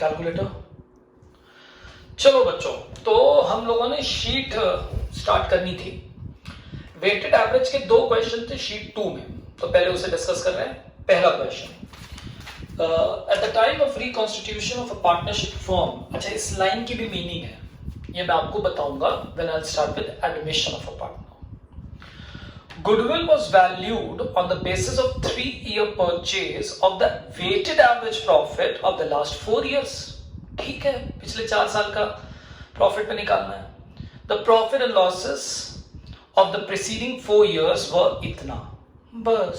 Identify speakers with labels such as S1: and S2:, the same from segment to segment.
S1: Calculator. चलो बच्चों, तो हम लोगों ने शीट स्टार्ट करनी थी। वेटेड एवरेज के 2 क्वेश्चन थे शीट 2 में, तो पहले उसे डिस्कस कर रहे हैं। पहला question, at the time of reconstitution of a partnership firm. अच्छा, इस लाइन की भी मीनिंग है, ये मैं आपको बताऊंगा when I start with admission of a partner. Goodwill was valued on the basis of 3-year purchase of the weighted average profit of the last 4 years. ठीक है, पिछले 4 साल का प्रॉफिट पे निकालना है। The profit and losses of the preceding 4 years were इतना, बस।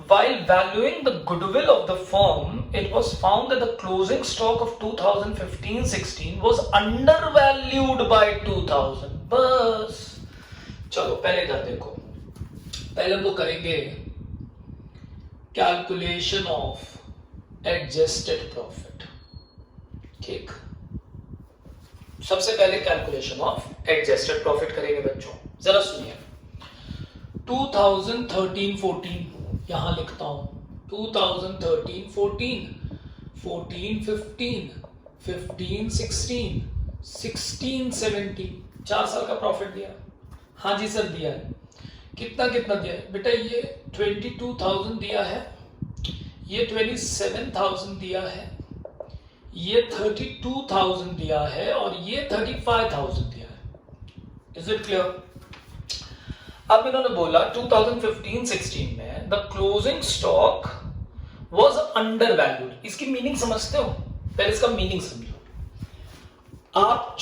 S1: While valuing the goodwill of the firm, it was found that the closing stock of 2015-16 was undervalued by 2000, बस। चलो पहले इधर देखो, पहले हम तो करेंगे कैलकुलेशन ऑफ एडजस्टेड प्रॉफिट। ठीक, सबसे पहले कैलकुलेशन ऑफ एडजस्टेड प्रॉफिट करेंगे बच्चों। जरा सुनिए, 2013-14 यहां लिखता हूं, 2013-14, 14-15, 15-16, 16-17, 4 साल का प्रॉफिट दिया। हाँ जी सर दिया है। कितना कितना दिया है बेटा? ये 22,000 दिया है, ये 27,000 दिया है, ये 32,000 दिया है और ये 35,000 दिया है। Is it clear? अब इन्होंने बोला 2015-16 में the closing stock was under valued. इसकी मीनिंग समझते हो? पहले इसका मीनिंग समझो। आप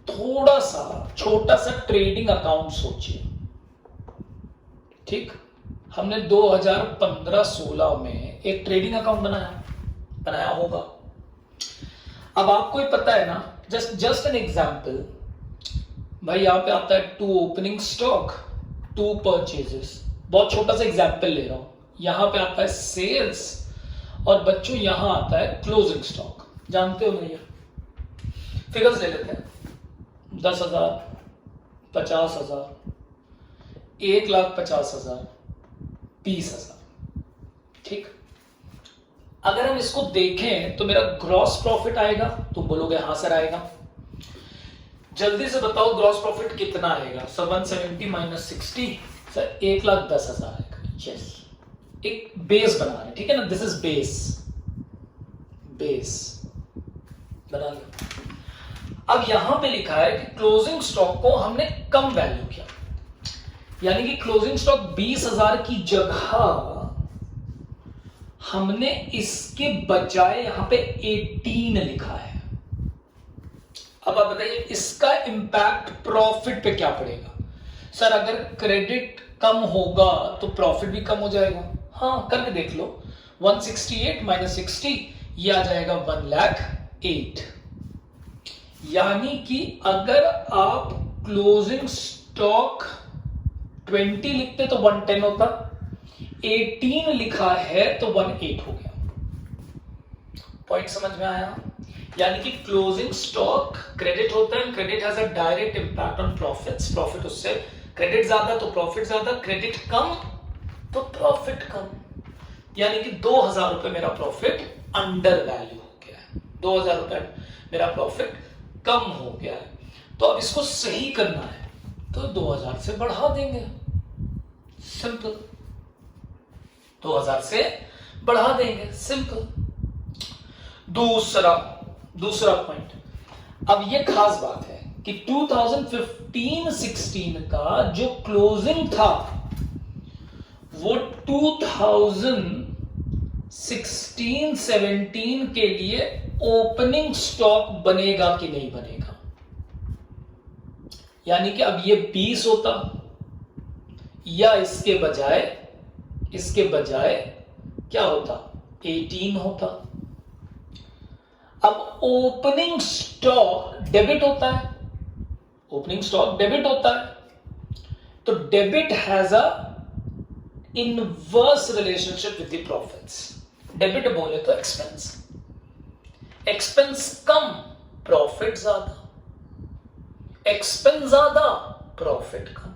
S1: थोड़ा सा छोटा सा ट्रेडिंग अकाउंट सोचिए। ठीक, हमने 2015-16 में एक ट्रेडिंग अकाउंट बनाया होगा। अब आपको ही पता है ना, जस्ट एन एग्जांपल भाई, यहां पे आता है 2 ओपनिंग स्टॉक, 2 परचेजेस। बहुत छोटा सा एग्जांपल ले रहा हूं। यहां पे आता है सेल्स और बच्चों यहां आता है क्लोजिंग स्टॉक। जानते हो भैया? फिगर्स ले लेते हैं। 10,000, 50,000, 1,50,000, 20,000। ठीक, अगर हम इसको देखें तो मेरा ग्रॉस प्रॉफिट आएगा। तुम बोलोगे हाँ सर आएगा। जल्दी से बताओ ग्रॉस प्रॉफिट कितना आएगा? 170 माइनस 60 सर 1,10,000 आएगा। यस, एक बेस बना रहे, ठीक है ना? दिस इज बेस बना लिया। अब यहां पे लिखा है कि क्लोजिंग स्टॉक को हमने कम वैल्यू किया, यानी कि क्लोजिंग स्टॉक 20,000 की जगह हमने इसके बजाय यहां पे 18 लिखा है। अब आप बताइए इसका इंपैक्ट प्रॉफिट पे क्या पड़ेगा? सर अगर क्रेडिट कम होगा तो प्रॉफिट भी कम हो जाएगा। हाँ, करके देख लो। 168 माइनस 60 ये आ जाएगा 1,08,000। यानी कि अगर आप क्लोजिंग स्टॉक 20 लिखते तो 110 होता, 18 लिखा है तो 18 हो गया। पॉइंट समझ में आया? यानी कि क्लोजिंग स्टॉक क्रेडिट होता है, credit has a direct impact on profits. Profit उससे क्रेडिट ज्यादा तो प्रॉफिट ज्यादा, क्रेडिट कम तो प्रॉफिट कम। यानी कि 2,000 रुपए मेरा प्रॉफिट अंडर वैल्यू हो गया है, 2,000 रुपए मेरा प्रॉफिट कम हो गया है। तो अब इसको सही करना है तो 2,000 से बढ़ा देंगे। सिंपल, 2,000 से बढ़ा देंगे, सिंपल। दूसरा पॉइंट, अब ये खास बात है कि 2015-16 का जो क्लोजिंग था वो 2016-17 के लिए ओपनिंग स्टॉक बनेगा कि नहीं बनेगा? यानी कि अब ये 20 होता या इसके बजाय क्या होता? 18 होता। अब ओपनिंग स्टॉक डेबिट होता है, तो debit has a inverse relationship with the profits. Debit बोले तो एक्सपेंस कम प्रॉफिट ज्यादा, एक्सपेंस ज्यादा प्रॉफिट कम।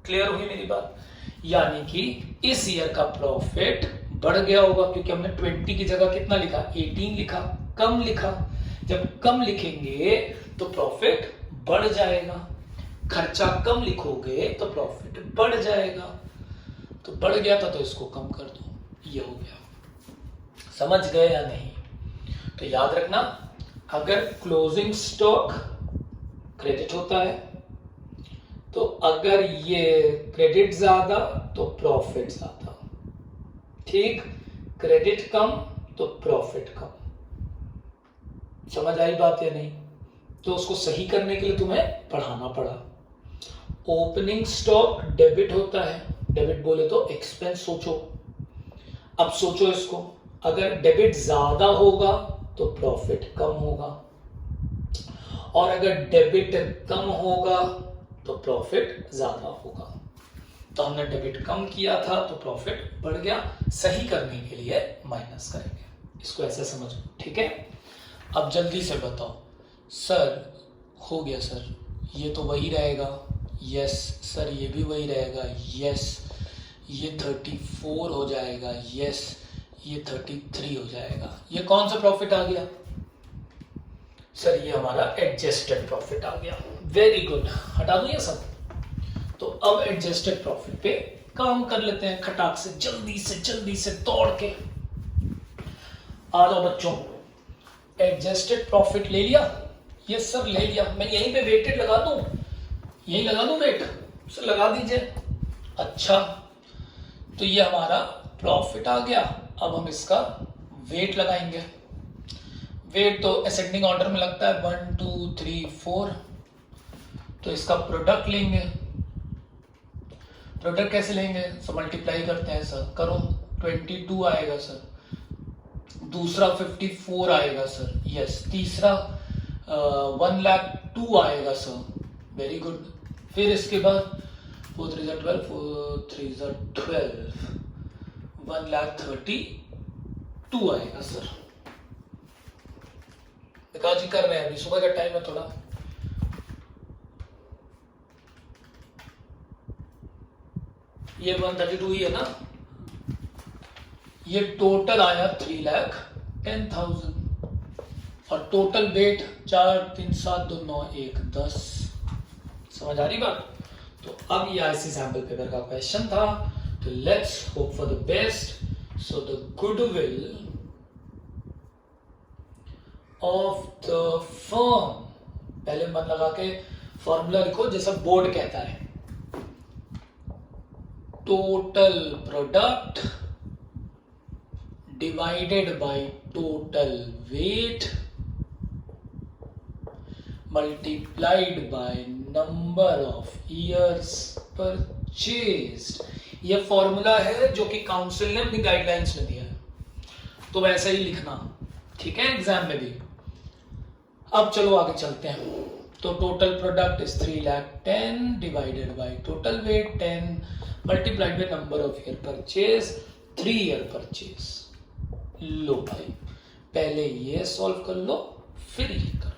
S1: क्लियर हुई मेरी बात? यानी कि इस ईयर का प्रॉफिट बढ़ गया होगा, क्योंकि हमने 20 की जगह कितना लिखा, 18 लिखा, कम लिखा। जब कम लिखेंगे तो प्रॉफिट बढ़ जाएगा, खर्चा कम लिखोगे तो प्रॉफिट बढ़ जाएगा। तो बढ़ गया था तो इसको कम कर दो, ये हो गया। समझ गए या नहीं? तो याद रखना, अगर क्लोजिंग स्टॉक क्रेडिट होता है तो अगर ये क्रेडिट ज्यादा तो प्रॉफिट ज्यादा, ठीक, क्रेडिट कम तो प्रॉफिट कम। समझ आई बात या नहीं? तो उसको सही करने के लिए तुम्हें पढ़ाना पड़ा। ओपनिंग स्टॉक डेबिट होता है, डेबिट बोले तो एक्सपेंस सोचो। अब सोचो इसको, अगर डेबिट ज्यादा होगा तो प्रॉफिट कम होगा, और अगर डेबिट कम होगा तो प्रॉफिट ज्यादा होगा। तो हमने डेबिट कम किया था तो प्रॉफिट बढ़ गया। सही करने के लिए माइनस करेंगे, इसको ऐसे समझो, ठीक है? अब जल्दी से बताओ सर, हो गया सर, ये तो वही रहेगा, यस सर, ये भी वही रहेगा, यस, ये 34 हो जाएगा, यस, ये 33 हो जाएगा। ये कौन सा प्रॉफिट आ गया सर? ये हमारा एडजस्टेड प्रॉफिट आ गया। वेरी गुड, हटा दूं ये सब? तो अब एडजस्टेड प्रॉफिट पे काम कर लेते हैं खटाक से, जल्दी से दौड़ के। आ जाओ बच्चों, एडजस्टेड प्रॉफिट ले लिया? यस सर ले लिया। मैं यहीं पे वेटेड लगा दूं, यहीं लगा दूं वेट? सर लगा दीजिए। अच्छा, तो ये हमारा प्रॉफिट आ गया। अब हम इसका वेट लगाएंगे। वेट तो असेंडिंग ऑर्डर में लगता है, 1 2 3 4। तो इसका प्रोडक्ट लेंगे। प्रोडक्ट कैसे लेंगे? सो मल्टीप्लाई करते हैं सर, करो। 22 आएगा सर, दूसरा 54 आएगा सर, यस, तीसरा 1,02,000 आएगा सर, वेरी गुड। फिर इसके बाद 4 3 12, 4 3 12, 1,32,000 आएगा सर। विकास जी कर रहे हैं, अभी सुबह का टाइम है थोड़ा। ये 132 ही है ना? ये टोटल आया 3,10,000 और टोटल वेट 4 3 7 2 9 1 10। समझ आ रही बात? तो अब ये आईसी सैंपल पेपर का क्वेश्चन था। तो let's hope for the best. So the goodwill of the firm, पहले मन लगा के फॉर्मूला लिखो जैसा बोर्ड कहता है। Total product divided by total weight multiplied by number of years purchased. ये फॉर्मूला है जो कि काउंसिल ने अपनी गाइडलाइंस में दिया है, तो वैसे ही लिखना, ठीक है, एग्जाम में भी। अब चलो आगे चलते हैं। तो total product is 3,10,000 divided by total weight 10 multiplied by number of year purchase, 3 year purchase. लो भाई, पहले ये सॉल्व कर लो फिर ये करो।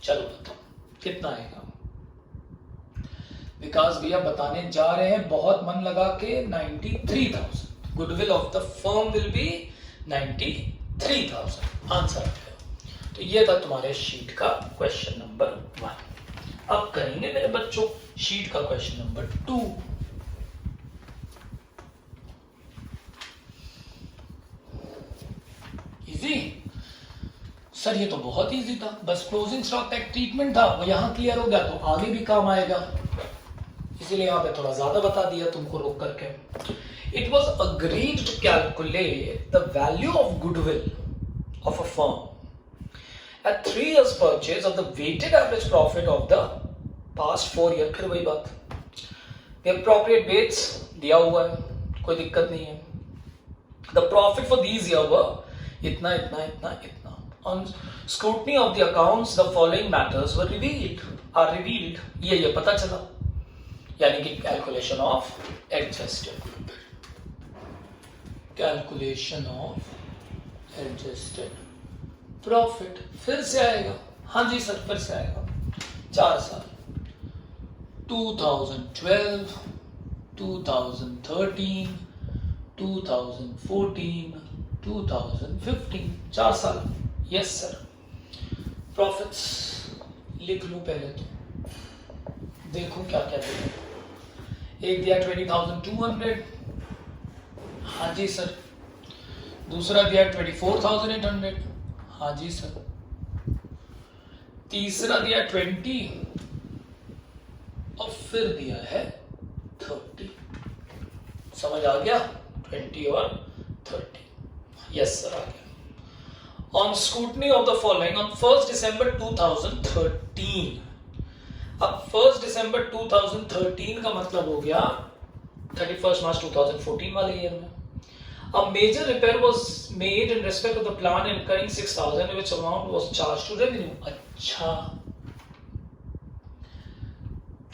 S1: चलो बताओ कितना आएगा। विकास भैया बताने जा रहे हैं बहुत मन लगा के 93,000। Goodwill of the firm will be 93,000 answer है। तो ये था तुम्हारे शीट का क्वेश्चन नंबर 1। अब करेंगे मेरे बच्चों शीट का क्वेश्चन नंबर 2। इजी सर, ये तो बहुत इजी था, बस क्लोजिंग स्टॉक का ट्रीटमेंट था, वो यहां क्लियर हो गया तो आगे भी काम आएगा, इसीलिए यहां पे थोड़ा ज्यादा बता दिया तुमको रोक करके। It was agreed to calculate the value of goodwill of a firm at 3 years purchase of the weighted average profit of the past 4 year। फिर वही बात, the appropriate weights दिया हुआ है, कोई दिक्कत नहीं है। The profit for these year were इतना इतना इतना इतना। On scrutiny of the accounts the following matters were revealed। ये पता चला, यानी कि कैलकुलेशन ऑफ एडजस्टेड प्रॉफिट फिर से आएगा। हाँ जी सर फिर से आएगा। 4 साल 2012, 2013, 2014, 2015, 4 साल। Yes sir. प्रॉफिट्स लिख लूं पहले तो, देखो क्या क्या दिया। एक दिया 20,200, हाँ जी सर। दूसरा दिया 24,800, हाँ जी सर। तीसरा दिया 20 और फिर दिया है 30। समझ आ गया? 20 और 30। यस सर, आ गया। On scrutiny of the following, on 1st December 2013, अब 1st December 2013 का मतलब हो गया 31st March 2014 वाले ईयर में। A major repair was made in respect of the plant incurring 6,000, which amount was charged to revenue. अच्छा,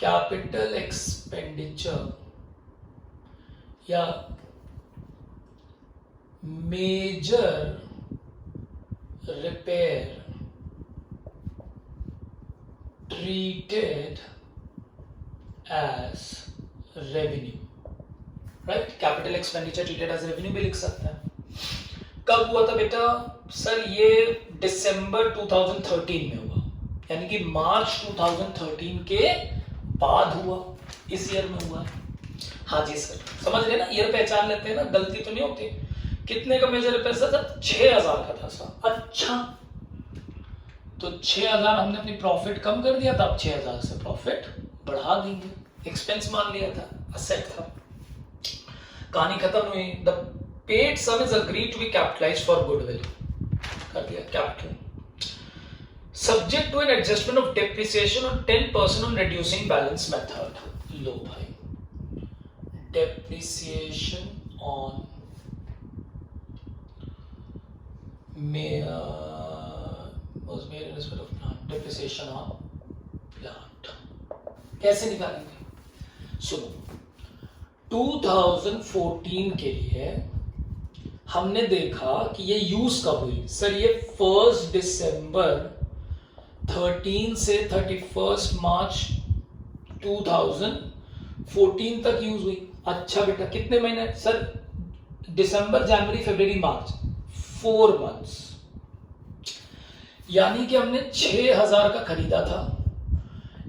S1: capital expenditure या major repair treated as revenue, right? Capital expenditure treated as revenue भी लिख सकते हैं। कब हुआ था बेटा? सर ये दिसंबर 2013 में हुआ, यानी कि मार्च 2013 के बाद हुआ, इस ईयर में हुआ है। हाँ जी सर, समझ रहे ना, ईयर पहचान लेते हैं ना, गलती तो नहीं होती। कितने का मेजर रिपेयर सर? 6,000 का था सर। अच्छा, तो 6,000 हमने अपनी प्रॉफिट कम कर दिया था, अब 6,000 से प्रॉफिट बढ़ा देंगे। एक्सपेंस मान लिया था, असेट था, कहानी खत्म हुई। The paid sum is agreed to be capitalised for goodwill, कर दिया capital, subject to an adjustment of depreciation on 10% on reducing balance method. लो भाई, depreciation on was made in respect of plant, depreciation on plant। कैसे निकालेंगे? सुनो, 2014 के लिए हमने देखा कि ये यूज कब हुई। सर ये 1 दिसंबर 13 से 31 मार्च 2014 तक यूज हुई। अच्छा बेटा, कितने महीने? सर दिसंबर, जनवरी, फरवरी, मार्च, 4 मंथ्स। यानी कि हमने 6,000 का खरीदा था,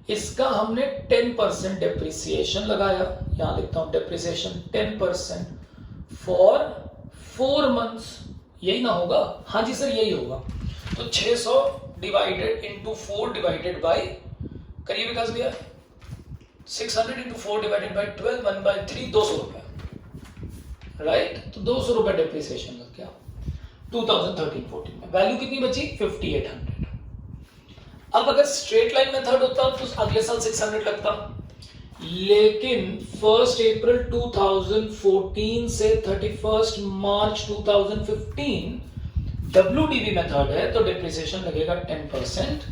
S1: इसका हमने 10% डेप्रिसिएशन लगाया। यहां लिखता हूं डेप्रिसिएशन 10% फॉर 4 मंथ्स। यही ना होगा? हाँ जी सर, यही होगा। तो 600 डिवाइडेड इंटू 4 डिवाइडेड बाई, करिए विकास भैया, 600 इंटू 4 डिवाइडेड बाई 12, 1/3, 200 रुपए, राइट? तो 200 रुपए डेप्रिसिएशन लग गया 2013-14 में। वैल्यू कितनी बची? 5,800। अब अगर स्ट्रेट लाइन मेथड होता तो अगले साल 600 लगता, लेकिन 1 अप्रैल 2014 से 31 मार्च 2015 WDV मेथड है, तो डेप्रिसिएशन लगेगा 10%,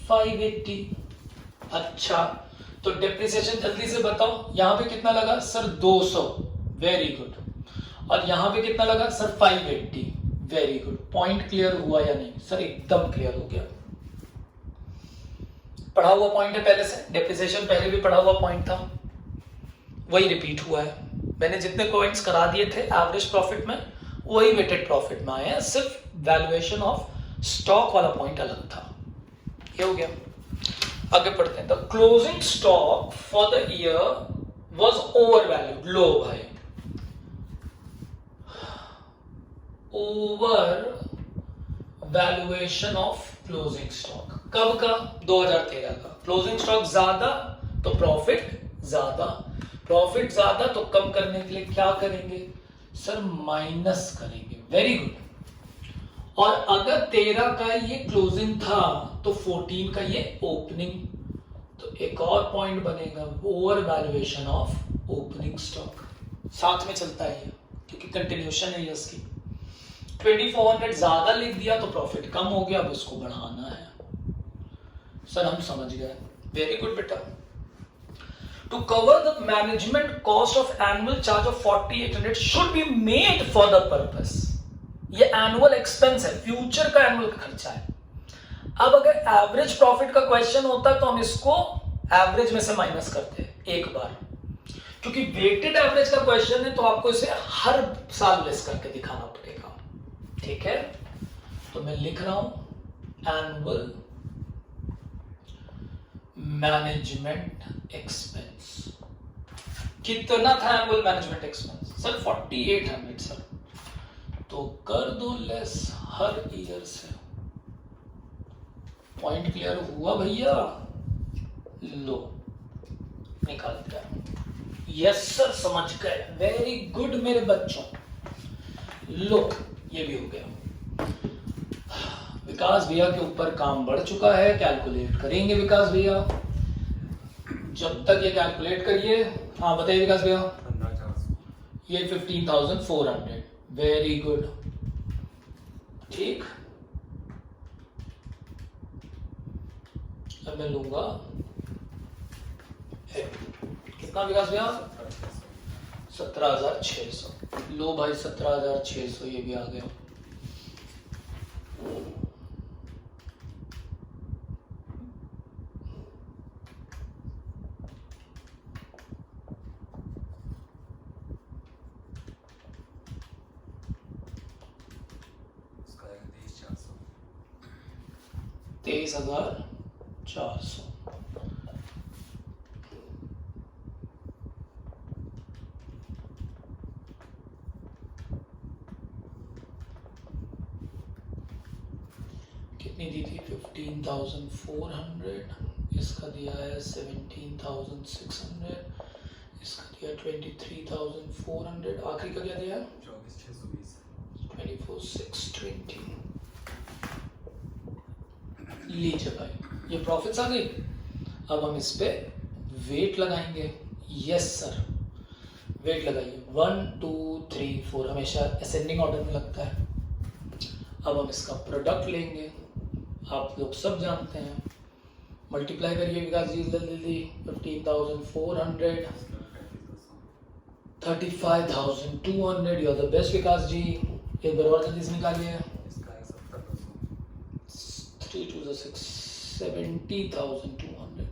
S1: 580। अच्छा, तो डेप्रिसिएशन जल्दी से बताओ, यहां पे कितना लगा? Sir 200, very good. और यहां पे कितना लगा? Sir 580, very good. Point clear हुआ या नहीं? सर एकदम क्लियर हो गया। पढ़ा हुआ पॉइंट है पहले से, डेप्रिसिएशन पहले भी पढ़ा हुआ पॉइंट था, वही रिपीट हुआ है। मैंने जितने पॉइंट्स करा दिए थे एवरेज प्रॉफिट में, वही वेटेड प्रॉफिट में आए हैं, सिर्फ वैल्यूएशन ऑफ स्टॉक वाला पॉइंट अलग था। ये हो गया। आगे पढ़ते हैं। The closing stock for the year was overvalued. लो भाई, overvaluation of closing stock. कब का? 2013 का। क्लोजिंग स्टॉक ज्यादा तो प्रॉफिट ज्यादा, प्रॉफिट ज्यादा तो कम करने के लिए क्या करेंगे? सर माइनस करेंगे, वेरी गुड। और अगर 13 का ये क्लोजिंग था तो 14 का ये ओपनिंग, तो एक और पॉइंट बनेगा, over valuation of opening stock. साथ में चलता है ये, क्योंकि कंटिन्यूशन है इसकी। 2400 ज्यादा लिख दिया तो प्रॉफिट कम हो गया, अब उसको बढ़ाना है। सर हम समझ गए, वेरी गुड बेटा। To cover the management cost of annual charge of 4,800 should be made for the purpose. ये एनुअल एक्सपेंस है, फ्यूचर का एनुअल खर्चा है। अब अगर एवरेज प्रॉफिट का क्वेश्चन होता तो हम इसको एवरेज में से माइनस करते एक बार, क्योंकि वेटेड एवरेज का क्वेश्चन है तो आपको इसे हर साल लेस करके दिखाना पड़ेगा, ठीक है। तो मैं लिख रहा हूं एनुअल मैनेजमेंट एक्सपेंस। कितना था annual management expense? Sir 4800 sir. तो कर दो लेस हर ईयर से। पॉइंट क्लियर हुआ भैया? लो निकाल दिया। यस सर समझ गए, वेरी गुड मेरे बच्चों। लो ये भी हो गया। विकास भैया के ऊपर काम बढ़ चुका है, कैलकुलेट करेंगे विकास भैया। जब तक ये कैलकुलेट करिए। हाँ बताइए विकास भैया। ये 15,400, वेरी गुड, ठीक। अब मैं लूंगा कितना विकास भैया? 17,600। लो भाई 17,600 ये भी आ गया। तेईस 23,400। कितनी दी थी? 15,400। इसका दिया है 17,600। इसका दिया 23,400। आखिरी का क्या दिया? 24,620। लीजिए भाई ये प्रॉफिट्स आ गई। अब हम इस पे वेट लगाएंगे। यस सर वेट लगाइए। 1 2 3 4 हमेशा असेंडिंग ऑर्डर में लगता है। अब हम इसका प्रोडक्ट लेंगे, आप लोग सब जानते हैं। मल्टीप्लाई करिए विकास जी जल्दी। 15,400 35,200। यू आर द बेस्ट विकास जी। एक बार और जल्दी से निकालिए। 3 2 6 70,200।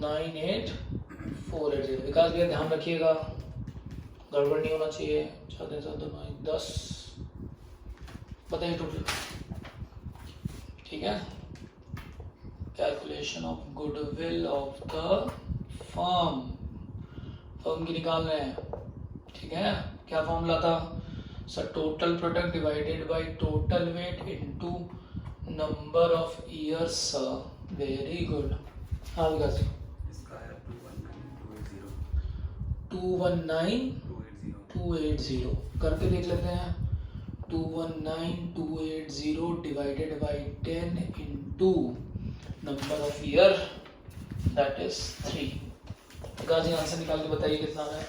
S1: 98,480। विकास भैया ध्यान रखिएगा, गड़बड़ नहीं होना चाहिए। 10 बताइए टोटल, ठीक है। Calculation of goodwill of the firm की निकाल रहे हैं, ठीक है। क्या फॉर्मूला था sir? Total product divided by total weight into number of years. Very good. हाँ विकास जी। 219,280 करके देख लेते हैं। 219,280 divided by 10 into number of year that is 3। Vikas ji answer निकाल के बताइए कितना है?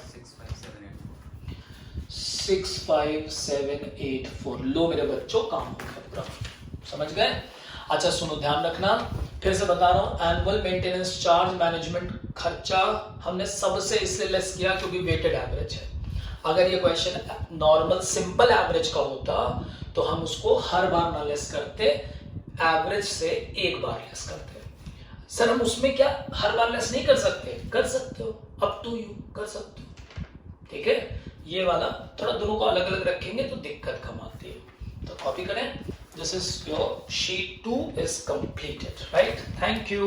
S1: 65784। लो मेरे बच्चों काम हो गया पूरा, समझ गए? अच्छा सुनो ध्यान रखना, फिर से बता रहा हूं। एनुअल मेंटेनेंस चार्ज मैनेजमेंट खर्चा हमने सबसे इसलिए लेस किया क्योंकि वेटेड एवरेज है। अगर ये क्वेश्चन नॉर्मल सिंपल एवरेज का होता तो हम उसको हर बार ना लेस करते, एवरेज से एक बार लेस करते। सर हम उसमें क्या हर बार लेस नहीं कर सकते? कर सकते हो, अप टू यू, कर सकते हो, ठीक है। ये वाला थोड़ा दोनों को अलग अलग रखेंगे तो दिक्कत कम आती है। तो कॉपी करें। This is your sheet 2 is completed, right? Thank you.